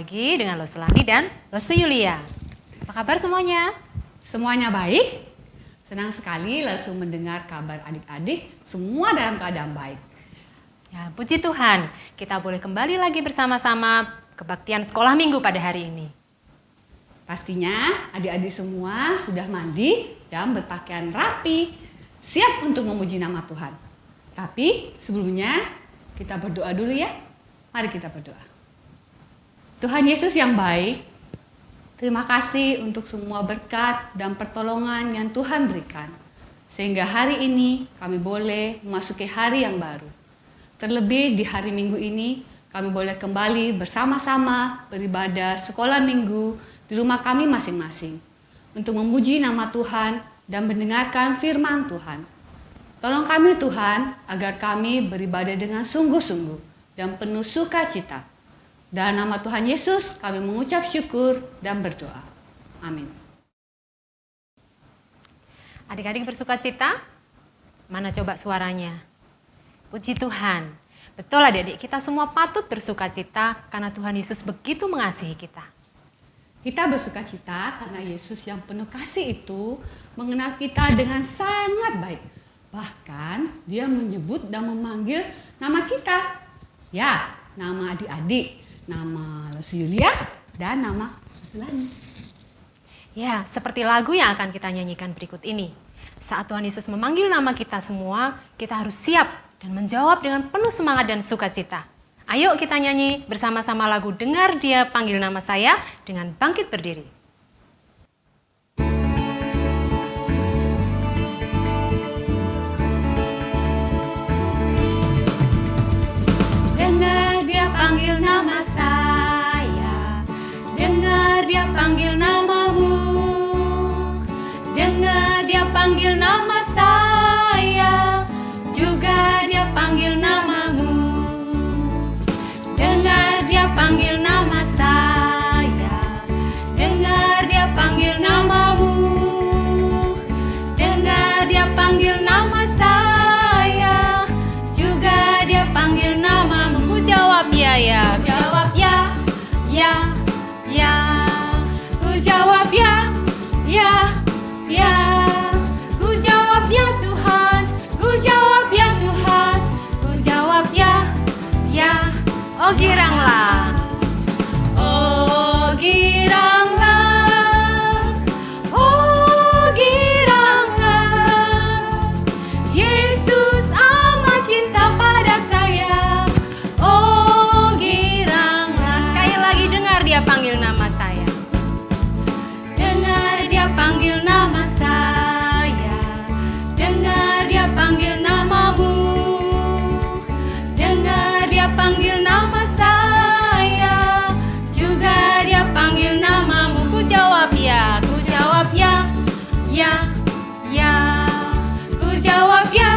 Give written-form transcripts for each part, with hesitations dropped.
lagi dengan Loselani dan Lose Yulia. Apa kabar semuanya? Semuanya baik? Senang sekali langsung mendengar kabar adik-adik semua dalam keadaan baik. Ya, puji Tuhan, kita boleh kembali lagi bersama-sama kebaktian sekolah minggu pada hari ini. Pastinya adik-adik semua sudah mandi dan berpakaian rapi, siap untuk memuji nama Tuhan. Tapi sebelumnya kita berdoa dulu ya. Mari kita berdoa. Tuhan Yesus yang baik, terima kasih untuk semua berkat dan pertolongan yang Tuhan berikan. Sehingga hari ini kami boleh memasuki hari yang baru. Terlebih di hari Minggu ini kami boleh kembali bersama-sama beribadah sekolah minggu di rumah kami masing-masing. Untuk memuji nama Tuhan dan mendengarkan firman Tuhan. Tolong kami Tuhan agar kami beribadah dengan sungguh-sungguh dan penuh sukacita. Dalam nama Tuhan Yesus kami mengucap syukur dan berdoa. Amin. Adik-adik bersukacita? Mana coba suaranya? Puji Tuhan. Betul adik-adik, kita semua patut bersukacita karena Tuhan Yesus begitu mengasihi kita. Kita bersukacita karena Yesus yang penuh kasih itu mengenal kita dengan sangat baik. Bahkan dia menyebut dan memanggil nama kita. Ya, nama adik-adik, nama Lose Yulia, dan nama Loselani. Ya, seperti lagu yang akan kita nyanyikan berikut ini. Saat Tuhan Yesus memanggil nama kita semua, kita harus siap dan menjawab dengan penuh semangat dan sukacita. Ayo kita nyanyi bersama-sama lagu Dengar Dia Panggil Nama Saya dengan bangkit berdiri. Dengar Dia panggil nama saya, dengar Dia panggil namamu, dengar Dia panggil nama saya, juga Dia panggil namamu. Dengar Dia panggil nama saya, dengar Dia panggil namamu, dengar Dia panggil nama saya, juga Dia panggil namamu. Ku jawab ya, ya. Jawab ya, ya, ya. Ku jawab ya, ya, ya. Ku jawab ya Tuhan, ku jawab ya Tuhan, ku jawab ya, ya. Oh giranglah. Oh giranglah, oh giranglah. Yesus amat cinta pada saya. Oh giranglah. Sekali lagi dengar Dia panggil nama saya. Dengar Dia panggil nama saya, dengar Dia panggil namamu, dengar Dia panggil nama saya, juga Dia panggil namamu. Ku jawab ya, Ku jawab ya, ya, ya. Ku jawab ya,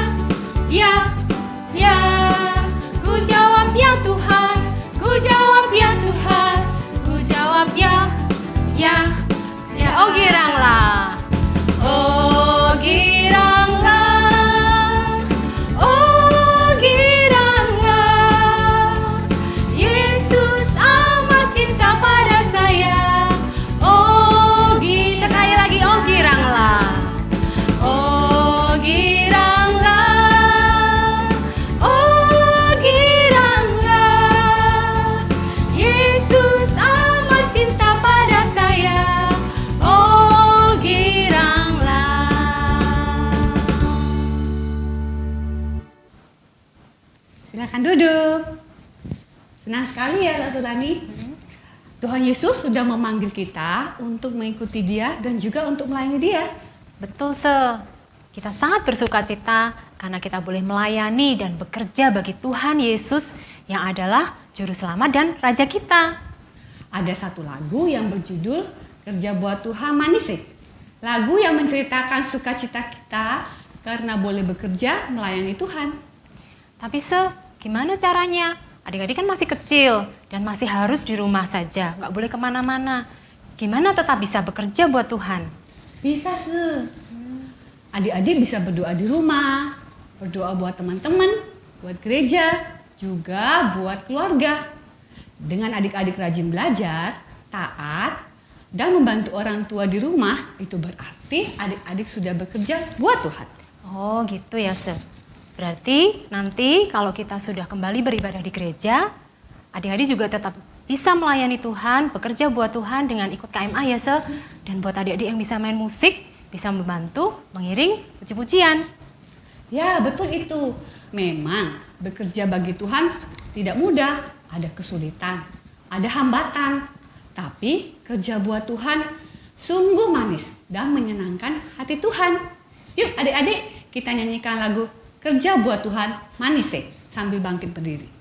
ya, ya. Ku jawab ya Tuhan, ku jawab ya Tuhan, ku jawab ya, ya, ya. oh giranglah. Oh giranglah, oh giranglah. Yesus amat cinta pada saya. Oh Sekali lagi, oh giranglah. Oh giranglah, oh giranglah. Yesus amat cinta pada saya. Oh giranglah. Silakan duduk. Senang sekali ya Loselani. Tuhan Yesus sudah memanggil kita untuk mengikuti Dia dan juga untuk melayani Dia. Betul, kita sangat bersukacita karena kita boleh melayani dan bekerja bagi Tuhan Yesus yang adalah Juru Selamat dan Raja kita. Ada satu lagu yang berjudul Kerja Buat Tuhan Manisik. Lagu yang menceritakan sukacita kita karena boleh bekerja melayani Tuhan. Tapi gimana caranya? Adik-adik kan masih kecil dan masih harus di rumah saja, nggak boleh kemana-mana. Gimana tetap bisa bekerja buat Tuhan? Bisa Adik-adik bisa berdoa di rumah, berdoa buat teman-teman, buat gereja, juga buat keluarga. Dengan adik-adik rajin belajar, taat, dan membantu orang tua di rumah, itu berarti adik-adik sudah bekerja buat Tuhan. Oh gitu ya, Se. Berarti nanti kalau kita sudah kembali beribadah di gereja, adik-adik juga tetap bisa melayani Tuhan, bekerja buat Tuhan dengan ikut KMA ya, Se. Dan buat adik-adik yang bisa main musik, bisa membantu mengiring puji-pujian. Ya, betul itu. Memang bekerja bagi Tuhan tidak mudah, ada kesulitan, ada hambatan. Tapi kerja buat Tuhan sungguh manis dan menyenangkan hati Tuhan. Yuk adik-adik, kita nyanyikan lagu Kerja Buat Tuhan Manis sambil bangkit berdiri.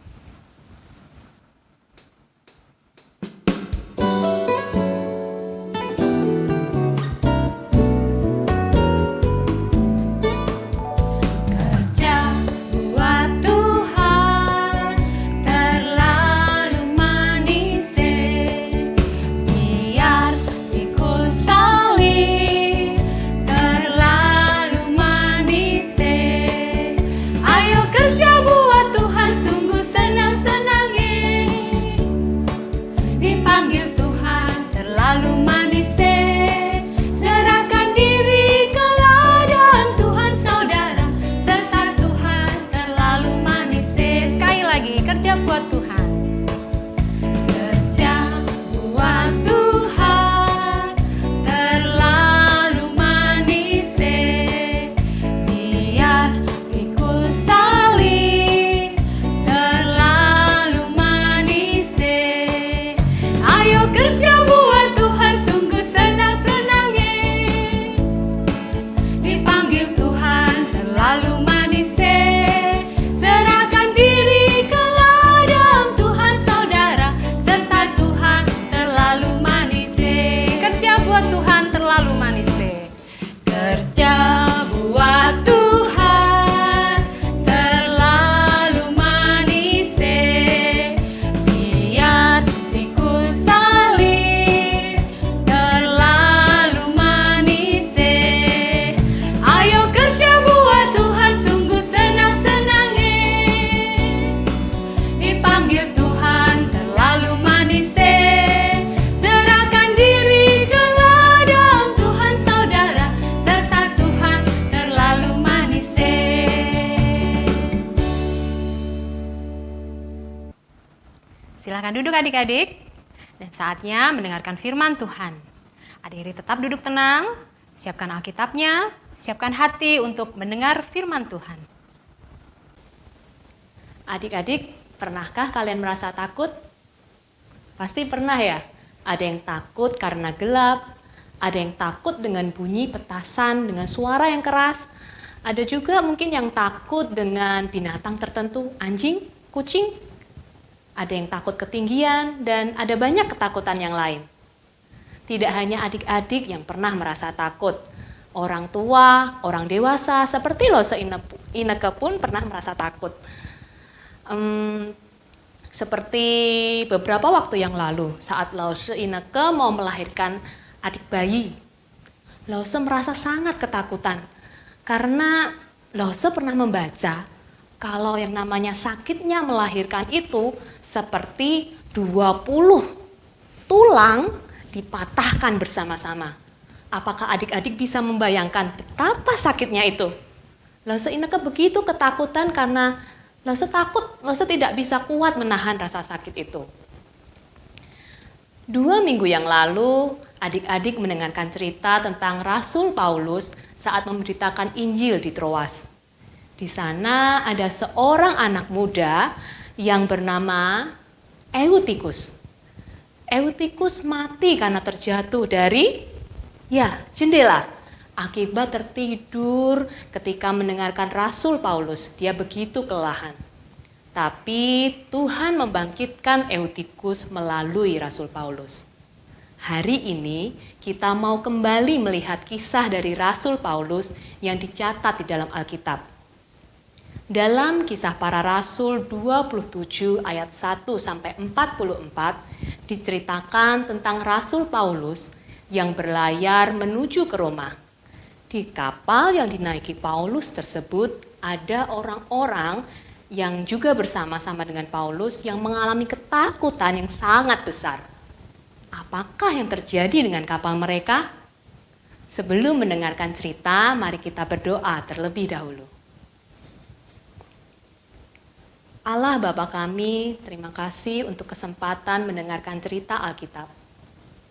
Silakan duduk adik-adik, dan saatnya mendengarkan firman Tuhan. Adik-adik tetap duduk tenang, siapkan Alkitabnya, siapkan hati untuk mendengar firman Tuhan. Adik-adik, pernahkah kalian merasa takut? Pasti pernah ya. Ada yang takut karena gelap, ada yang takut dengan bunyi petasan, dengan suara yang keras. Ada juga mungkin yang takut dengan binatang tertentu, anjing, kucing. Ada yang takut ketinggian, dan ada banyak ketakutan yang lain. Tidak hanya adik-adik yang pernah merasa takut. Orang tua, orang dewasa, seperti Lause Ineke pun pernah merasa takut. Seperti beberapa waktu yang lalu, saat Lause Ineke mau melahirkan adik bayi. Lause merasa sangat ketakutan, karena Lause pernah membaca kalau yang namanya sakitnya melahirkan itu seperti 20 tulang dipatahkan bersama-sama. Apakah adik-adik bisa membayangkan betapa sakitnya itu? Lause Ineke begitu ketakutan karena Lause takut, Lause tidak bisa kuat menahan rasa sakit itu. 2 minggu yang lalu, adik-adik mendengarkan cerita tentang Rasul Paulus saat memberitakan Injil di Troas. Di sana ada seorang anak muda yang bernama Eutikus. Eutikus mati karena terjatuh dari jendela. Akibat tertidur ketika mendengarkan Rasul Paulus, dia begitu kelelahan. Tapi Tuhan membangkitkan Eutikus melalui Rasul Paulus. Hari ini kita mau kembali melihat kisah dari Rasul Paulus yang dicatat di dalam Alkitab. Dalam Kisah Para Rasul 27 ayat 1-44 diceritakan tentang Rasul Paulus yang berlayar menuju ke Roma. Di kapal yang dinaiki Paulus tersebut ada orang-orang yang juga bersama-sama dengan Paulus yang mengalami ketakutan yang sangat besar. Apakah yang terjadi dengan kapal mereka? Sebelum mendengarkan cerita, mari kita berdoa terlebih dahulu. Allah Bapa kami, terima kasih untuk kesempatan mendengarkan cerita Alkitab.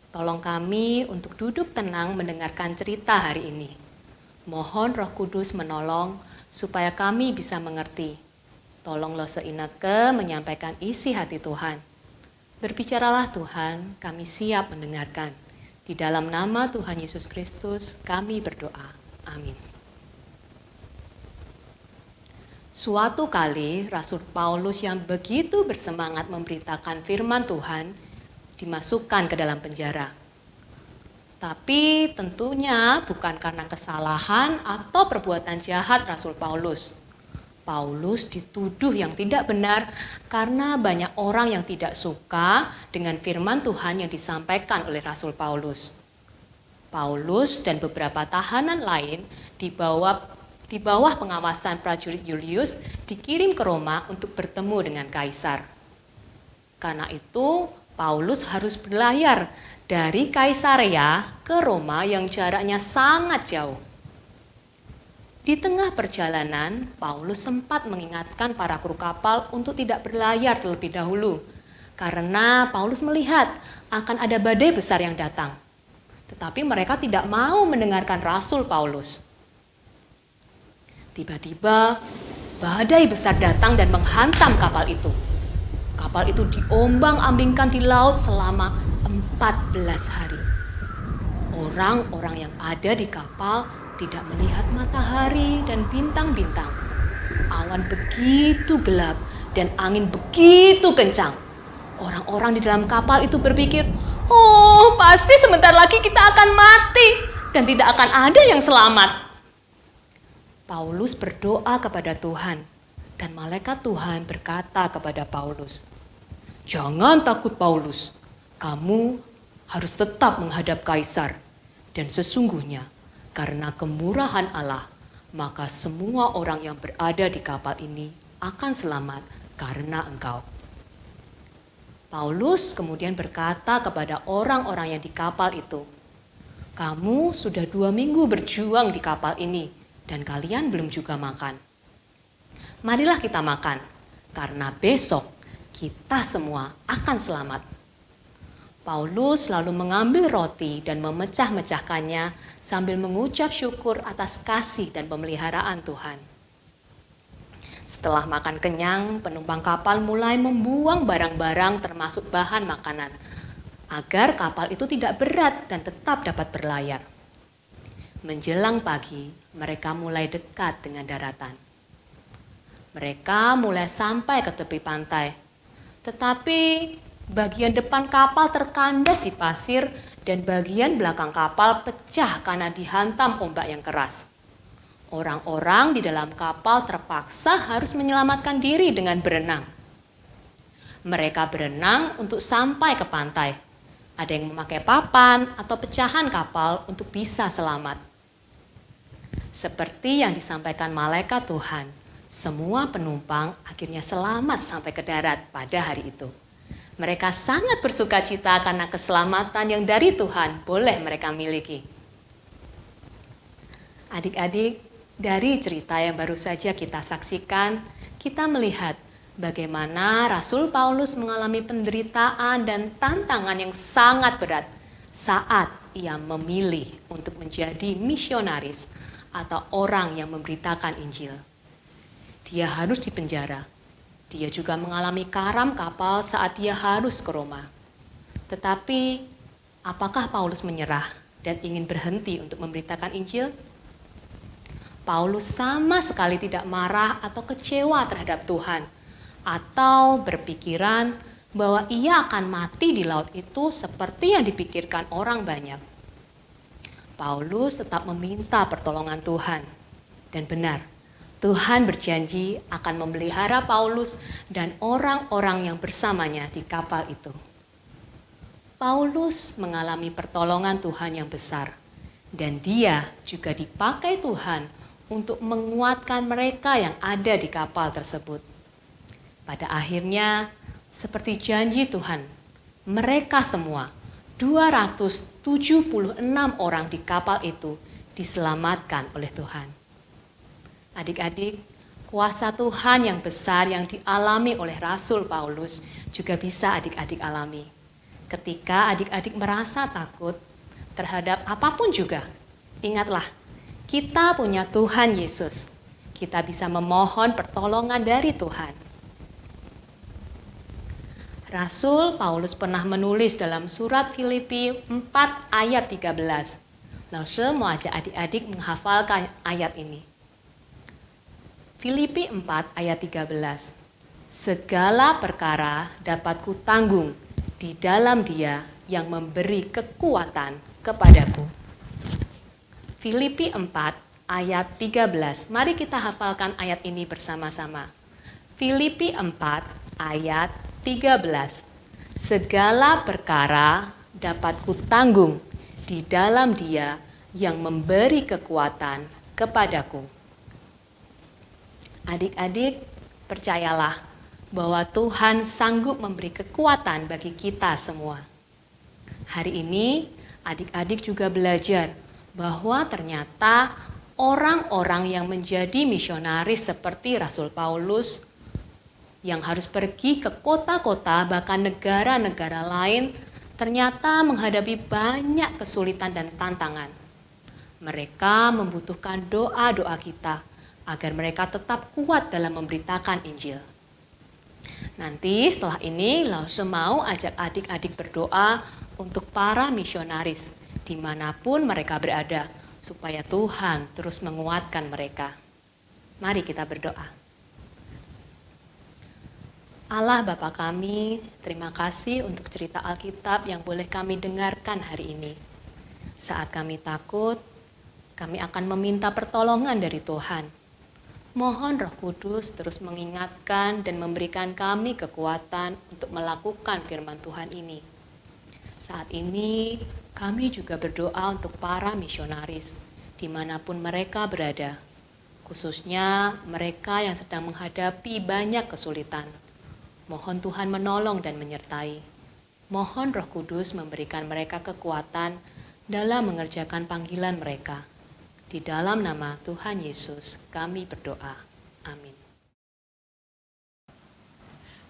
Tolong kami untuk duduk tenang mendengarkan cerita hari ini. Mohon Roh Kudus menolong supaya kami bisa mengerti. Tolong Lo Seineke menyampaikan isi hati Tuhan. Berbicaralah Tuhan, kami siap mendengarkan. Di dalam nama Tuhan Yesus Kristus kami berdoa. Amin. Suatu kali Rasul Paulus yang begitu bersemangat memberitakan firman Tuhan dimasukkan ke dalam penjara. Tapi tentunya bukan karena kesalahan atau perbuatan jahat Rasul Paulus. Paulus dituduh yang tidak benar karena banyak orang yang tidak suka dengan firman Tuhan yang disampaikan oleh Rasul Paulus. Paulus dan beberapa tahanan lain di bawah pengawasan prajurit Julius dikirim ke Roma untuk bertemu dengan Kaisar. Karena itu, Paulus harus berlayar dari Kaisarea ke Roma yang jaraknya sangat jauh. Di tengah perjalanan, Paulus sempat mengingatkan para kru kapal untuk tidak berlayar terlebih dahulu, karena Paulus melihat akan ada badai besar yang datang. Tetapi mereka tidak mau mendengarkan Rasul Paulus. Tiba-tiba, badai besar datang dan menghantam kapal itu. Kapal itu diombang-ambingkan di laut selama 14 hari. Orang-orang yang ada di kapal tidak melihat matahari dan bintang-bintang. Awan begitu gelap dan angin begitu kencang. Orang-orang di dalam kapal itu berpikir, oh pasti sebentar lagi kita akan mati dan tidak akan ada yang selamat. Paulus berdoa kepada Tuhan dan malaikat Tuhan berkata kepada Paulus, jangan takut Paulus, kamu harus tetap menghadap Kaisar dan sesungguhnya karena kemurahan Allah, maka semua orang yang berada di kapal ini akan selamat karena engkau. Paulus kemudian berkata kepada orang-orang yang di kapal itu, kamu sudah 2 minggu berjuang di kapal ini dan kalian belum juga makan. Marilah kita makan, karena besok kita semua akan selamat. Paulus lalu mengambil roti dan memecah-mecahkannya sambil mengucap syukur atas kasih dan pemeliharaan Tuhan. Setelah makan kenyang, penumpang kapal mulai membuang barang-barang termasuk bahan makanan, agar kapal itu tidak berat dan tetap dapat berlayar. Menjelang pagi, mereka mulai dekat dengan daratan. Mereka mulai sampai ke tepi pantai, tetapi bagian depan kapal terkandas di pasir dan bagian belakang kapal pecah karena dihantam ombak yang keras. Orang-orang di dalam kapal terpaksa harus menyelamatkan diri dengan berenang. Mereka berenang untuk sampai ke pantai. Ada yang memakai papan atau pecahan kapal untuk bisa selamat. Seperti yang disampaikan malaikat Tuhan, semua penumpang akhirnya selamat sampai ke darat pada hari itu. Mereka sangat bersuka cita karena keselamatan yang dari Tuhan boleh mereka miliki. Adik-adik, dari cerita yang baru saja kita saksikan, kita melihat bagaimana Rasul Paulus mengalami penderitaan dan tantangan yang sangat berat saat ia memilih untuk menjadi misionaris atau orang yang memberitakan Injil. Dia harus dipenjara. Dia juga mengalami karam kapal saat dia harus ke Roma. Tetapi, apakah Paulus menyerah dan ingin berhenti untuk memberitakan Injil? Paulus sama sekali tidak marah atau kecewa terhadap Tuhan, atau berpikiran bahwa ia akan mati di laut itu seperti yang dipikirkan orang banyak. Paulus tetap meminta pertolongan Tuhan, dan benar, Tuhan berjanji akan memelihara Paulus dan orang-orang yang bersamanya di kapal itu. Paulus mengalami pertolongan Tuhan yang besar, dan dia juga dipakai Tuhan untuk menguatkan mereka yang ada di kapal tersebut. Pada akhirnya, seperti janji Tuhan, mereka semua 276 orang di kapal itu diselamatkan oleh Tuhan. Adik-adik, kuasa Tuhan yang besar yang dialami oleh Rasul Paulus juga bisa adik-adik alami. Ketika adik-adik merasa takut terhadap apapun juga, ingatlah, kita punya Tuhan Yesus. Kita bisa memohon pertolongan dari Tuhan. Rasul Paulus pernah menulis dalam surat Filipi 4 ayat 13. Lause mau ajak adik-adik menghafalkan ayat ini. Filipi 4 ayat 13. Segala perkara dapat kutanggung di dalam Dia yang memberi kekuatan kepadaku. Filipi 4 ayat 13. Mari kita hafalkan ayat ini bersama-sama. Filipi 4 ayat 13. Segala perkara dapat kutanggung di dalam Dia yang memberi kekuatan kepadaku. Adik-adik, percayalah bahwa Tuhan sanggup memberi kekuatan bagi kita semua. Hari ini adik-adik juga belajar bahwa ternyata orang-orang yang menjadi misionaris seperti Rasul Paulus yang harus pergi ke kota-kota bahkan negara-negara lain ternyata menghadapi banyak kesulitan dan tantangan. Mereka membutuhkan doa-doa kita agar mereka tetap kuat dalam memberitakan Injil. Nanti setelah ini Lause mau ajak adik-adik berdoa untuk para misionaris dimanapun mereka berada supaya Tuhan terus menguatkan mereka. Mari kita berdoa. Allah Bapa kami, terima kasih untuk cerita Alkitab yang boleh kami dengarkan hari ini. Saat kami takut, kami akan meminta pertolongan dari Tuhan. Mohon Roh Kudus terus mengingatkan dan memberikan kami kekuatan untuk melakukan firman Tuhan ini. Saat ini, kami juga berdoa untuk para misionaris, dimanapun mereka berada. Khususnya mereka yang sedang menghadapi banyak kesulitan. Mohon Tuhan menolong dan menyertai. Mohon Roh Kudus memberikan mereka kekuatan dalam mengerjakan panggilan mereka. Di dalam nama Tuhan Yesus kami berdoa. Amin.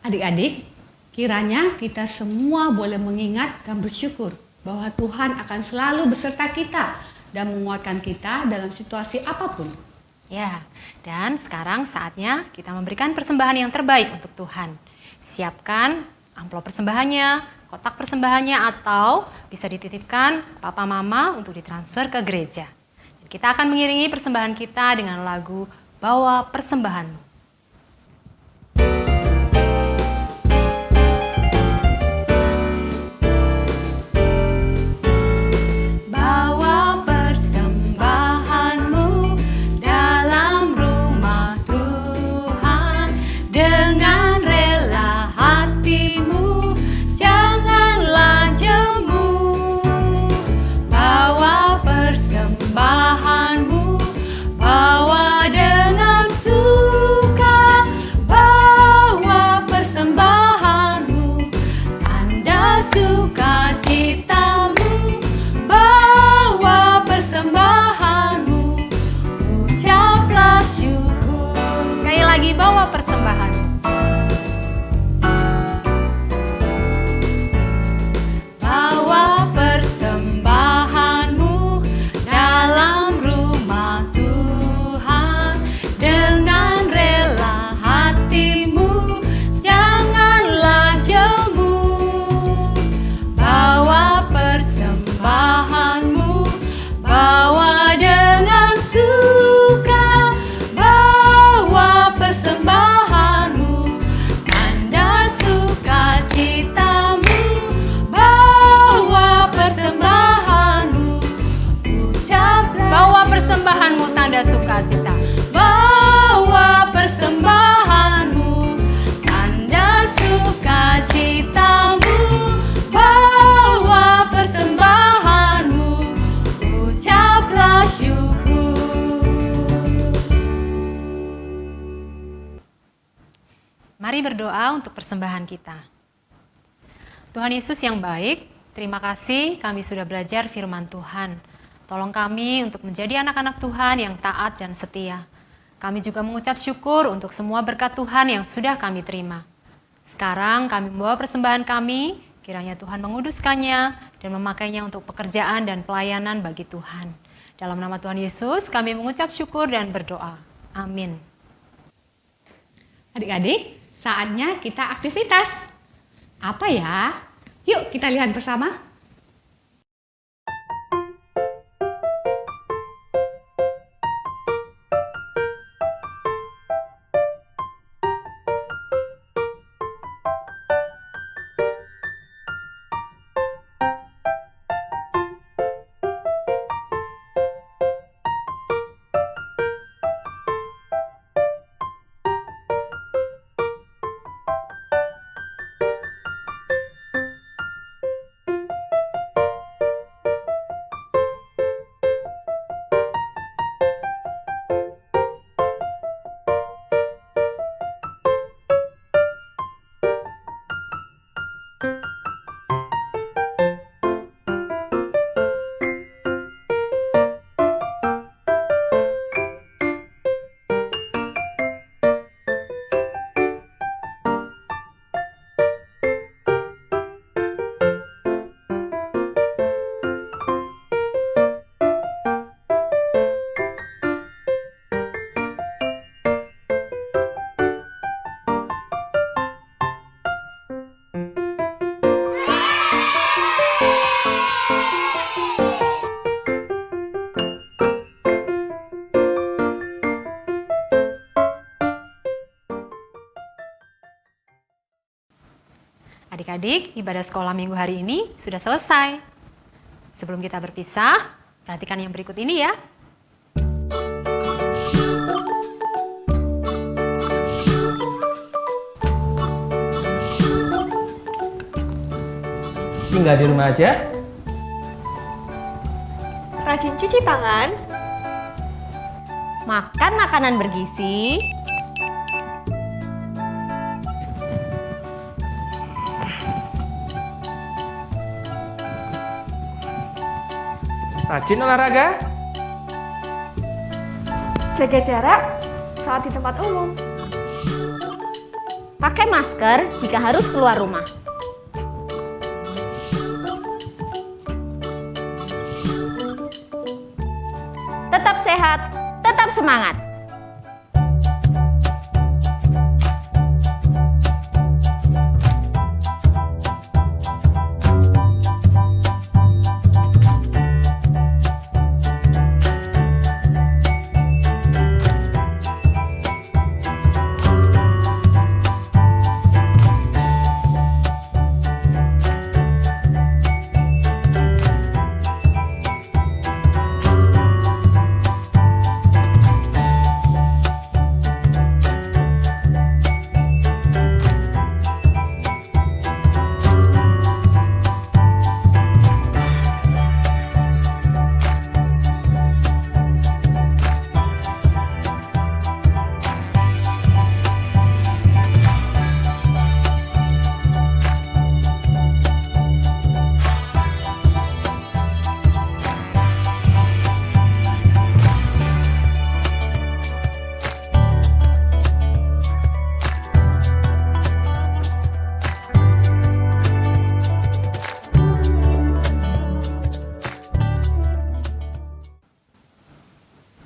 Adik-adik, kiranya kita semua boleh mengingat dan bersyukur bahwa Tuhan akan selalu beserta kita dan menguatkan kita dalam situasi apapun. Ya, dan sekarang saatnya kita memberikan persembahan yang terbaik untuk Tuhan. Siapkan amplop persembahannya, kotak persembahannya, atau bisa dititipkan papa mama untuk ditransfer ke gereja. Dan kita akan mengiringi persembahan kita dengan lagu Bawa Persembahanmu. Bawa persembahan. Bawa persembahanmu dalam rumah Tuhan dengan rela hatimu, janganlah jemu. Bawa persembahanmu, bawa dengan suka. Persembahan Mari berdoa untuk persembahan kita. Tuhan Yesus yang baik, terima kasih kami sudah belajar firman Tuhan. Tolong kami untuk menjadi anak-anak Tuhan yang taat dan setia. Kami juga mengucap syukur untuk semua berkat Tuhan yang sudah kami terima. Sekarang kami membawa persembahan kami, kiranya Tuhan menguduskannya dan memakainya untuk pekerjaan dan pelayanan bagi Tuhan. Dalam nama Tuhan Yesus kami mengucap syukur dan berdoa. Amin. Adik-adik, saatnya kita aktivitas. Apa ya? Yuk kita lihat bersama. Adik-adik, ibadah sekolah minggu hari ini sudah selesai. Sebelum kita berpisah, perhatikan yang berikut ini ya. Tinggal di rumah aja. Rajin cuci tangan, Makan makanan bergizi. Rajin olahraga. jaga jarak saat di tempat umum. Pakai masker jika harus keluar rumah. Tetap sehat, tetap semangat.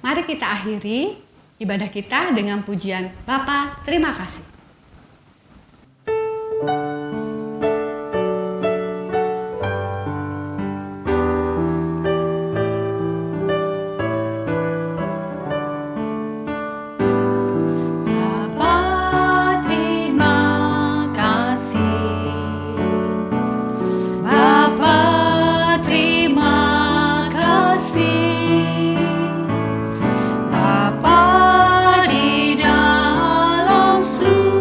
Mari kita akhiri ibadah kita dengan pujian Bapa, terima kasih. Bapa, terima kasih. Bapa, terima kasih. Bapa di dalam surga.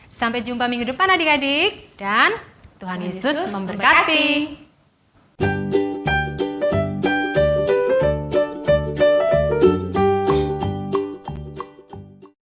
Sampai jumpa minggu depan adik-adik dan Tuhan Yesus memberkati.